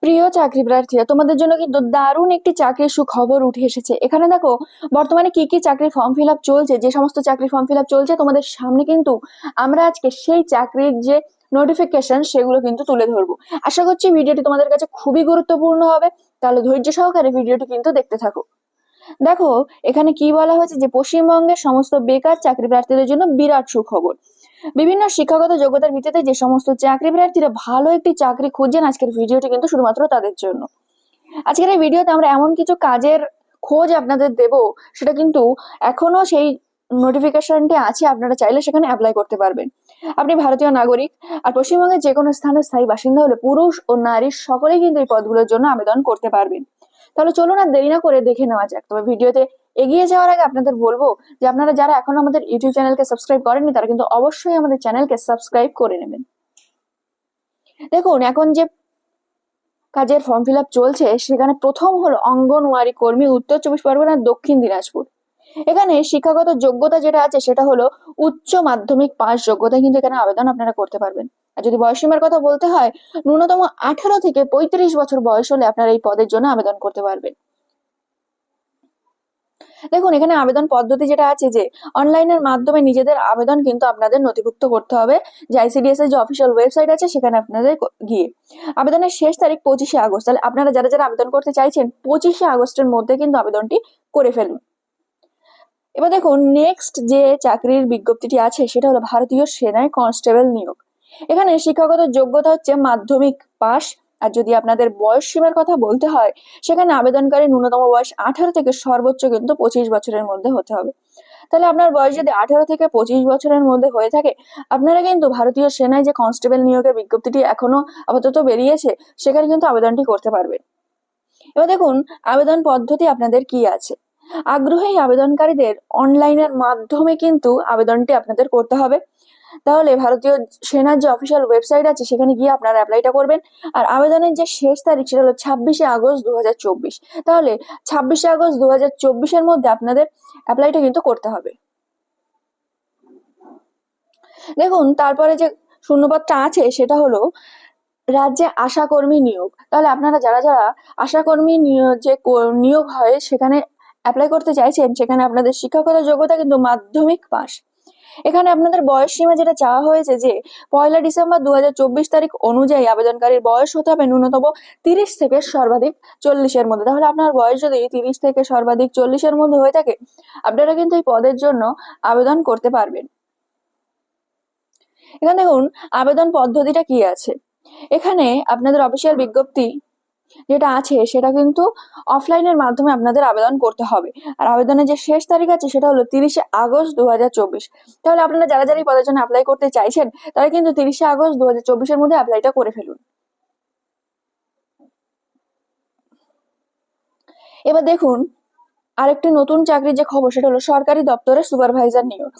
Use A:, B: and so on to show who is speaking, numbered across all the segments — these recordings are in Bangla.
A: প্রিয় চাকরি প্রার্থীরা, তোমাদের জন্য কিন্তু দারুণ একটি চাকরির সুখবর উঠে এসেছে। এখানে দেখো বর্তমানে কি কি চাকরির ফর্ম ফিল আপ চলছে। যে সমস্ত চাকরির ফর্ম ফিল আপ চলছে তোমাদের সামনে কিন্তু আমরা আজকে সেই চাকরির যে নোটিফিকেশন সেগুলো কিন্তু তুলে ধরবো। আশা করছি ভিডিওটি তোমাদের কাছে খুবই গুরুত্বপূর্ণ হবে, তাহলে ধৈর্য সহকারে ভিডিওটি কিন্তু দেখতে থাকো। দেখো এখানে কি বলা হয়েছে যে পশ্চিমবঙ্গের সমস্ত বেকার চাকরি প্রার্থীদের জন্য বিরাট সুখবর। বিভিন্ন শিক্ষাগত যোগ্যতার ভিত্তিতে যে সমস্ত চাকরি প্রার্থীরা ভালো একটি চাকরি খুঁজছেন, আজকের ভিডিওটি কিন্তু শুধুমাত্র তাদের জন্য। আজকের এই ভিডিওতে আমরা এমন কিছু কাজের খোঁজ আপনাদের দেব, সেটা কিন্তু এখনো সেই নোটিফিকেশনটি আছে, আপনারা চাইলে সেখানে অ্যাপ্লাই করতে পারবেন। আপনি ভারতীয় নাগরিক আর পশ্চিমবঙ্গের যে কোনো স্থানের স্থায়ী বাসিন্দা হলে পুরুষ ও নারী সকলেই কিন্তু এই পদগুলোর জন্য আবেদন করতে পারবেন। তাহলে চলুন আর দেরি না করে দেখে নেওয়া যাক। তবে ভিডিওতে এগিয়ে যাওয়ার আগে আপনাদের বলবো যে আপনারা যারা এখনো আমাদের ইউটিউব চ্যানেলকে সাবস্ক্রাইব করেননি তারা কিন্তু অবশ্যই আমাদের চ্যানেলকে সাবস্ক্রাইব করে নেবেন। দেখুন এখন যে কাজের ফর্ম ফিল আপ চলছে সেখানে প্রথম হলো অঙ্গনওয়াড়ি কর্মী, উত্তর চব্বিশ পরগনা, দক্ষিণ দিনাজপুর। এখানে শিক্ষাগত যোগ্যতা যেটা আছে সেটা হলো উচ্চ মাধ্যমিক পাস যোগ্যতা, কিন্তু এখানে আবেদন আপনারা করতে পারবেন। আর যদি বয়সসীমার কথা বলতে হয়, ন্যূনতম 18 থেকে 35 বছর বয়স হলে আপনারা এই পদের জন্য আবেদন করতে পারবেন। দেখুন এখানে আবেদন পদ্ধতি যেটা আছে যে অনলাইনের মাধ্যমে নিজেদের আবেদন কিন্তু আপনাদের নথিভুক্ত করতে হবে। যে আইসিডিএস এর যে অফিসিয়াল ওয়েবসাইট আছে সেখানে আপনাদের গিয়ে আবেদনের শেষ তারিখ 25 আগস্ট। তাহলে আপনারা যারা যারা আবেদন করতে চাইছেন 25 আগস্টের মধ্যে কিন্তু আবেদনটি করে ফেলুন। এবার দেখুন নেক্সট যে চাকরির বিজ্ঞপ্তিটি আছে সেটা হলো ভারতীয় সেনায় কনস্টেবল নিয়োগ। এখানে শিক্ষাগত যোগ্যতা হচ্ছে মাধ্যমিক পাস। আর যদি আপনাদের বয়স সীমার কথা বলতে হয়, সেখানে আবেদনকারী ন্যূনতম বয়স 18 থেকে সর্বোচ্চ কিন্তু 25 বছরের মধ্যে হতে হবে। তাহলে আপনার বয়স যদি 18 থেকে 25 বছরের মধ্যে হয়ে থাকে, আপনারা কিন্তু ভারতীয় সেনায় যে কনস্টেবল নিয়োগের বিজ্ঞপ্তিটি এখনো আপাতত বেরিয়েছে সেখানে কিন্তু আবেদনটি করতে পারবেন। এবার দেখুন আবেদন পদ্ধতি আপনাদের কি আছে। আগ্রহী আবেদনকারীদের অনলাইনের মাধ্যমে কিন্তু আবেদনটি আপনাদের করতে হবে। তাহলে ভারতীয় সেনার যে অফিসিয়াল ওয়েবসাইট আছে সেখানে গিয়ে আপনারা অ্যাপ্লাইটা করবেন। আর আবেদনের যে শেষ তারিখ সেটা হলো 26 আগস্ট 2024। তাহলে 26 আগস্ট 2024-এর মধ্যে আপনাদের অ্যাপ্লাইটা কিন্তু করতে হবে। দেখুন তারপরে যে শূন্যপদটা আছে সেটা হলো রাজ্যে আশাকর্মী নিয়োগ। তাহলে আপনারা যারা যারা আশাকর্মী নিয়োগ হয় সেখানে অ্যাপ্লাই করতে চাইছেন, সেখানে আপনাদের শিক্ষাগত যোগ্যতা কিন্তু মাধ্যমিক পাস। এখানে আপনাদের বয়স সীমা যেটা চাওয়া হয়েছে যে 1 ডিসেম্বর 2024 তারিখ অনুযায়ী আবেদনকারীর বয়স হতে হবে ন্যূনতম 30 থেকে সর্বাধিক 40-এর মধ্যে। তাহলে আপনার বয়স যদি 30 থেকে সর্বাধিক 40-এর মধ্যে হয়ে থাকে, আপনারা কিন্তু এই পদের জন্য আবেদন করতে পারবেন। এখানে দেখুন আবেদন পদ্ধতিটা কি আছে। এখানে আপনাদের অফিসিয়াল বিজ্ঞপ্তি যেটা আছে সেটা কিন্তু অফলাইনের মাধ্যমে আপনাদের আবেদন করতে হবে। আর আবেদনের যে শেষ তারিখ আছে সেটা হলো 30 আগস্ট 2024। তাহলে আপনারা যারা যারা এই পদের জন্য অ্যাপ্লাই করতে চাইছেন তারা কিন্তু 30 আগস্ট 2024-এর মধ্যে অ্যাপ্লাইটা করে ফেলুন। এবার দেখুন আরেকটি নতুন চাকরির যে খবর সেটা হলো সরকারি দপ্তরের সুপারভাইজার নিয়োগ।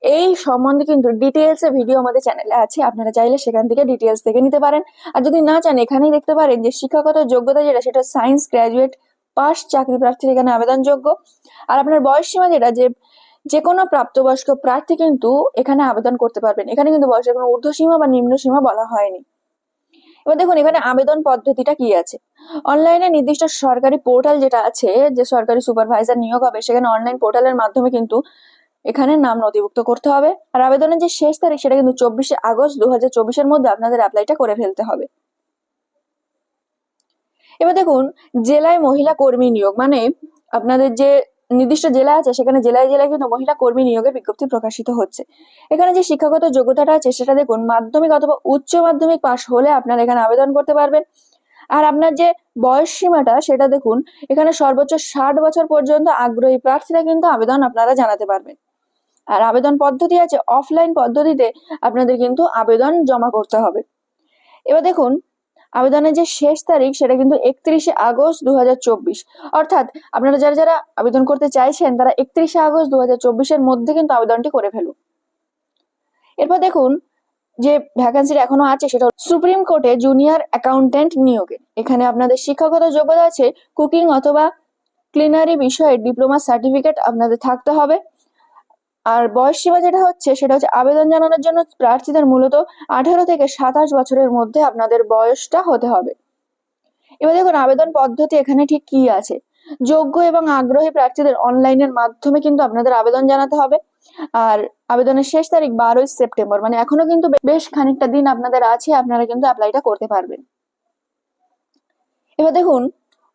A: এই সম্বন্ধে কিন্তু ডিটেলস ভিডিও আমাদের চ্যানেলে আছে, আপনারা চাইলে সেখান থেকে ডিটেলস দেখে নিতে পারেন। আর যদি না চান এখানেই দেখতে পারেন যে শিক্ষাগত যোগ্যতা যেটা সেটা সায়েন্স গ্রাজুয়েট পাস চাকরি প্রার্থীর এখানে আবেদনযোগ্য। আর আপনার বয়স সীমা যেটা যে কোনো প্রাপ্তবয়স্ক প্রার্থী কিন্তু এখানে আবেদন করতে পারবেন। এখানে কিন্তু বয়সের কোনো ঊর্ধ্বসীমা বা নিম্ন সীমা বলা হয়নি। এবার দেখুন এখানে আবেদন পদ্ধতিটা কি আছে। অনলাইনে নির্দিষ্ট সরকারি পোর্টাল যেটা আছে, যে সরকারি সুপারভাইজার নিয়োগ হবে সেখানে অনলাইন পোর্টালের মাধ্যমে কিন্তু এখানে নাম নথিভুক্ত করতে হবে। আর আবেদনের যে শেষ তারিখ সেটা কিন্তু 24 আগস্ট 2024-এর মধ্যে আপনাদের অ্যাপ্লাইটা করে ফেলতে হবে। এবার দেখুন জেলায় মহিলা কর্মী নিয়োগ, মানে আপনাদের যে নির্দিষ্ট জেলা আছে সেখানে জেলায় জেলায় কিন্তু মহিলা কর্মী নিয়োগের বিজ্ঞপ্তি প্রকাশিত হচ্ছে। এখানে যে শিক্ষাগত যোগ্যতাটা আছে সেটা দেখুন মাধ্যমিক অথবা উচ্চ মাধ্যমিক পাশ হলে আপনারা এখানে আবেদন করতে পারবেন। আর আপনার যে বয়স সীমাটা সেটা দেখুন এখানে সর্বোচ্চ 60 বছর পর্যন্ত আগ্রহী প্রার্থীরা কিন্তু আবেদন আপনারা জানাতে পারবেন। আর আবেদন পদ্ধতি আছে অফলাইন পদ্ধতিতে আপনাদের কিন্তু আবেদন জমা করতে হবে। এবার দেখুন আবেদনের যে শেষ তারিখ সেটা কিন্তু 31 আগস্ট 2024। অর্থাৎ আপনারা যারা যারা আবেদন করতে চাইছেন তারা 31 আগস্ট 2024-এর মধ্যে কিন্তু আবেদনটি করে ফেলুন। এরপর দেখুন যে ভ্যাকান্সি এখনো আছে সেটা সুপ্রিম কোর্টে জুনিয়র অ্যাকাউন্টেন্ট নিয়োগে। এখানে আপনাদের শিক্ষাগত যোগ্যতা আছে কুকিং অথবা ক্লিনারি বিষয়ে ডিপ্লোমা সার্টিফিকেট আপনাদের থাকতে হবে। আর বয়স সীমা যেটা হচ্ছে সেটা হচ্ছে আবেদন জানানোর জন্য প্রার্থীদের মূলত 18 থেকে 27 বছরের মধ্যে আপনাদের বয়সটা হতে হবে। এবার দেখুন আবেদন পদ্ধতি এখানে ঠিক কি আছে। যোগ্য এবং আগ্রহী প্রার্থীদের অনলাইনের মাধ্যমে কিন্তু আপনাদের আবেদন জানাতে হবে। আর আবেদনের শেষ তারিখ 12ই সেপ্টেম্বর, মানে এখনো কিন্তু বেশ খানিকটা দিন আপনাদের আছে, আপনারা কিন্তু অ্যাপ্লাইটা করতে পারবেন। এবার দেখুন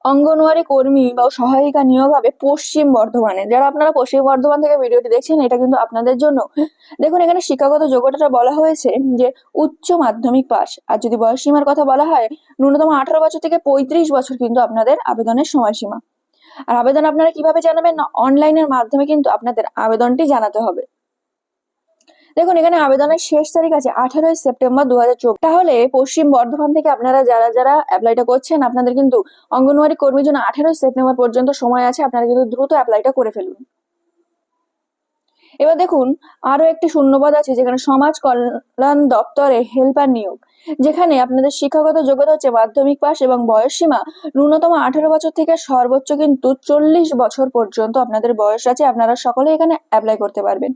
A: অঙ্গনওয়াড়ি কর্মী বা সহায়িকা নিয়োগ হবে পশ্চিম বর্ধমানে। যারা আপনারা পশ্চিম বর্ধমান থেকে ভিডিওটি দেখছেন, এটা কিন্তু আপনাদের জন্য। দেখুন এখানে শিক্ষাগত যোগ্যতাটা বলা হয়েছে যে উচ্চ মাধ্যমিক পাস। আর যদি বয়সসীমার কথা বলা হয়, ন্যূনতম 18 বছর থেকে 35 বছর কিন্তু আপনাদের আবেদনের সময়সীমা। আর আবেদন আপনারা কিভাবে জানাবেন না, অনলাইনের মাধ্যমে কিন্তু আপনাদের আবেদনটি জানাতে হবে। দেখুন এখানে আবেদনের শেষ তারিখ আছে 18ই সেপ্টেম্বর 2024। তাহলে পশ্চিম বর্ধমান থেকে আপনারা যারা যারা অ্যাপ্লাইটা করছেন, আপনাদের কিন্তু অঙ্গনওয়াড়ি কর্মীর জন্য 18ই সেপ্টেম্বর পর্যন্ত সময় আছে, আপনারা কিন্তু দ্রুত অ্যাপ্লাইটা করে ফেলুন। এবার দেখুন আরো একটি শূন্যপদ আছে, যেখানে সমাজ কল্যাণ দপ্তরে হেল্পার নিয়োগ, যেখানে আপনাদের শিক্ষাগত যোগ্যতা হচ্ছে মাধ্যমিক পাস এবং বয়সসীমা ন্যূনতম 18 বছর থেকে সর্বোচ্চ কিন্তু 40 বছর পর্যন্ত আপনাদের বয়স আছে। আপনারা সকলে এখানে অ্যাপ্লাই করতে পারবেন।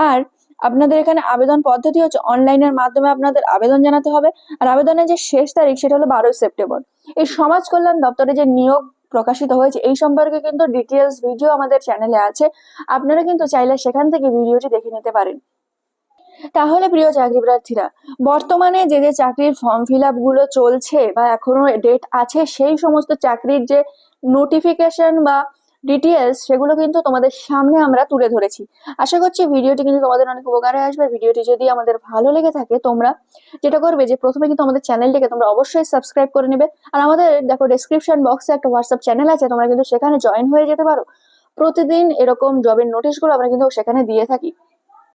A: আর আপনাদের এখানে আবেদন পদ্ধতি হচ্ছে অনলাইনের মাধ্যমে আপনাদের আবেদন জানাতে হবে। আর আবেদনের যে শেষ তারিখ সেটা হলো 12ই সেপ্টেম্বর। এই সমাজ কল্যাণ দপ্তরে যে নিয়োগ প্রকাশিত হয়েছে এই সম্পর্কে কিন্তু ডিটেলস ভিডিও আমাদের চ্যানেলে আছে, আপনারা কিন্তু চাইলে সেখান থেকে ভিডিওটি দেখে নিতে পারেন। তাহলে প্রিয় চাকরি প্রার্থীরা, বর্তমানে যে যে চাকরির ফর্ম ফিল আপ গুলো চলছে বা এখনো ডেট আছে, সেই সমস্ত চাকরির যে নোটিফিকেশন বা ডিটেলস সেগুলো কিন্তু তোমাদের সামনে আমরা তুলে ধরেছি। আশা করছি ভিডিওটি কিন্তু তোমাদের অনেক উপকারে আসবে। ভিডিওটি যদি আমাদের ভালো লেগে থাকে, তোমরা যেটা করবে যে প্রথমে কিন্তু আমাদের চ্যানেলটিকে তোমরা অবশ্যই সাবস্ক্রাইব করে নেবে। আর আমাদের দেখো ডেসক্রিপশন বক্সে একটা হোয়াটসঅ্যাপ চ্যানেল আছে, তোমরা কিন্তু সেখানে জয়েন হয়ে যেতে পারো। প্রতিদিন এরকম জবের নোটিশগুলো আমরা কিন্তু সেখানে দিয়ে থাকি।